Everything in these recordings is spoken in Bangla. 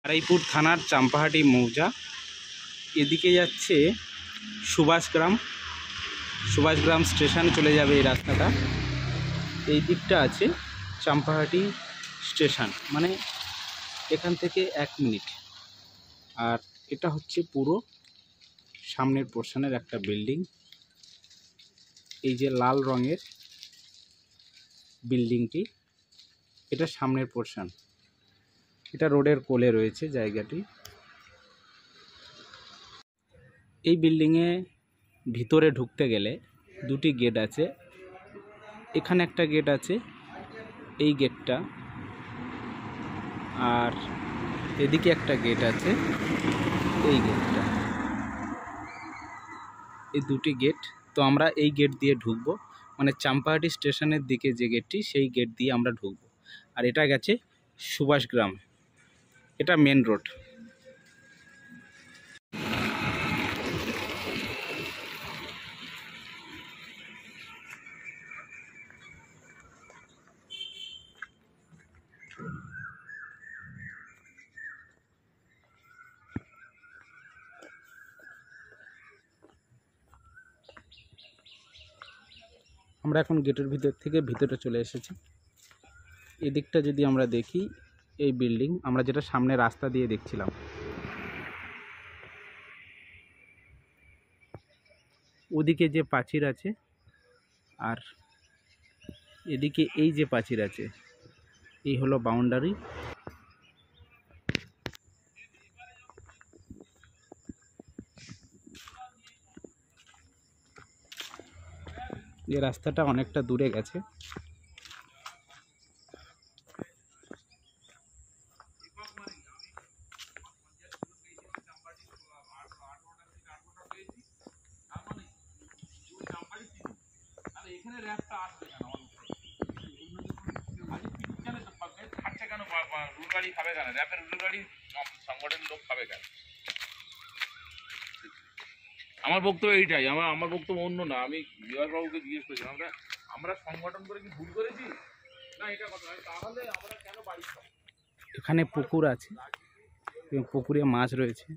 বারুইপুর থানার চাম্পাহাটি মৌজা। এদিকে যাচ্ছে সুভাষগ্রাম স্টেশন চলে যাবে এই রাস্তাটা। এই দিকটা আছে চাম্পাহাটি স্টেশন, মানে এখান থেকে 1 মিনিট। আর এটা হচ্ছে পুরো সামনের পোর্শনের একটা বিল্ডিং। এই যে লাল রঙের বিল্ডিংটি, এটা সামনের পোর্শন। এটা রোডের কোলে রয়েছে জায়গাটি। এই বিল্ডিংয়ে ভিতরে ঢুকতে গেলে 2টি গেট আছে। এখানে একটা গেট আছে, এই গেটটা, আর এদিকে একটা গেট আছে, এই গেটটা। এই 2টি গেট। তো আমরা এই গেট দিয়ে ঢুকবো, মানে চাম্পাহাটি স্টেশনের দিকে যে গেটটি, সেই গেট দিয়ে আমরা ঢুকবো। আর এটা গেছে সুভাষগ্রাম, এটা মেন রোড। আমরা এখন গেটের ভিতর থেকে ভিতরে চলে এসেছি। এদিকটা যদি আমরা দেখি, এই বিল্ডিং আমরা যেটা সামনে রাস্তা দিয়ে দেখছিলাম, ওদিকে যে প্রাচীর আছে আর এদিকে এই যে প্রাচীর আছে, এই হলো বাউন্ডারি। এই রাস্তাটা অনেকটা দূরে গেছে। আমার বক্তব্য এইটাই, আমার বক্তব্য অন্য না। আমি বিভাসবাবুকে জিজ্ঞেস করেছিলাম, আমরা সংগঠন করে কি ভুল করেছি না, এটা কথা নয়। তাহলে আমরা কেন বাড়ি খাবো? এখানে পুকুর আছে এবং পুকুরে মাছ রয়েছে।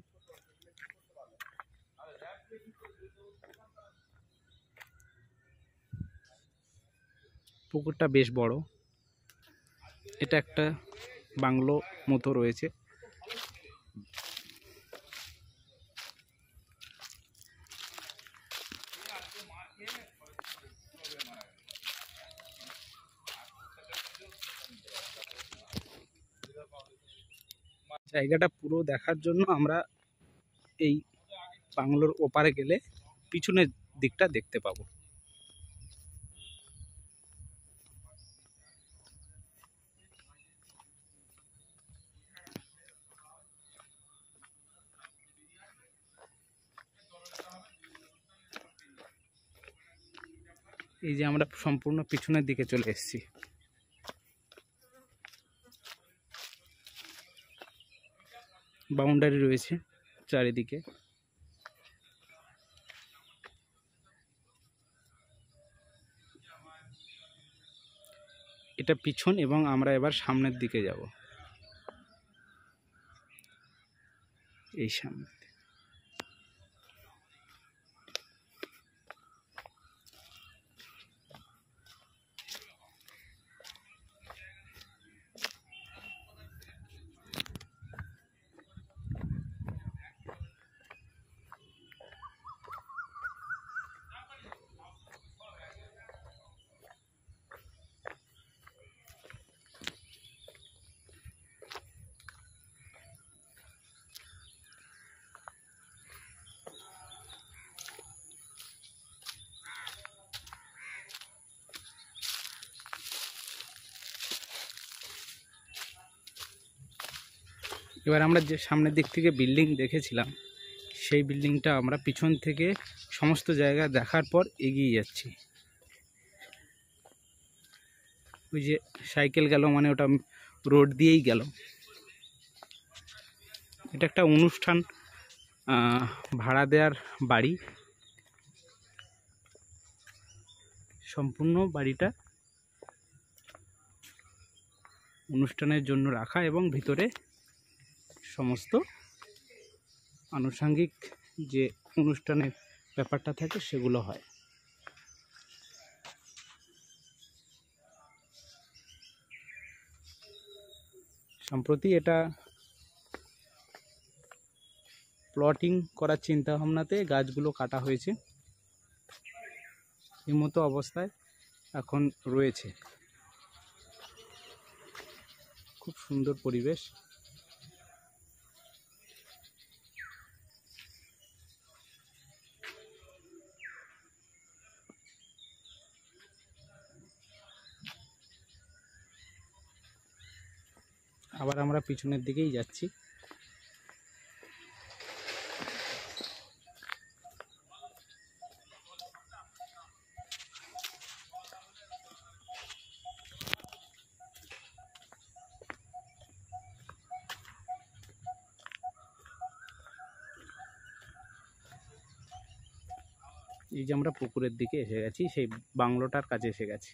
পুকুরটা বেশ বড়। এটা একটা বাংলো মতো রয়েছে। জায়গাটা পুরো দেখার জন্য আমরা এই বাংলোর ওপারে গেলে পিছনের দিকটা দেখতে পাবো। এই যে আমরা সম্পূর্ণ পিছনের দিকে চলে এসেছি। বাউন্ডারি রয়েছে চারিদিকে। এটা পিছন, এবং আমরা এবার সামনের দিকে যাব। এই সামনে এবার আমরা যে সামনের দিক থেকে বিল্ডিং দেখেছিলাম, সেই বিল্ডিংটা আমরা পিছন থেকে সমস্ত জায়গা দেখার পর এগিয়ে যাচ্ছি। ওই যে সাইকেল গেল, মানে ওটা রোড দিয়েই গেল। এটা একটা অনুষ্ঠান ভাড়া দেওয়ার বাড়ি। সম্পূর্ণ বাড়িটা অনুষ্ঠানের জন্য রাখা, এবং ভিতরে সমস্ত আনুষঙ্গিক যে অনুষ্ঠানের ব্যাপারটা থাকে সেগুলো হয়। সম্প্রতি এটা প্লটিং করার চিন্তা ভাবনাতে গাছগুলো কাটা হয়েছে, এই মতো অবস্থায় এখন রয়েছে। খুব সুন্দর পরিবেশ। আবার আমরা পিছনের দিকেই যাচ্ছি। এই যে আমরা পুকুরের দিকে এসে গেছি, সেই বাংলোটার কাছে এসে গেছি।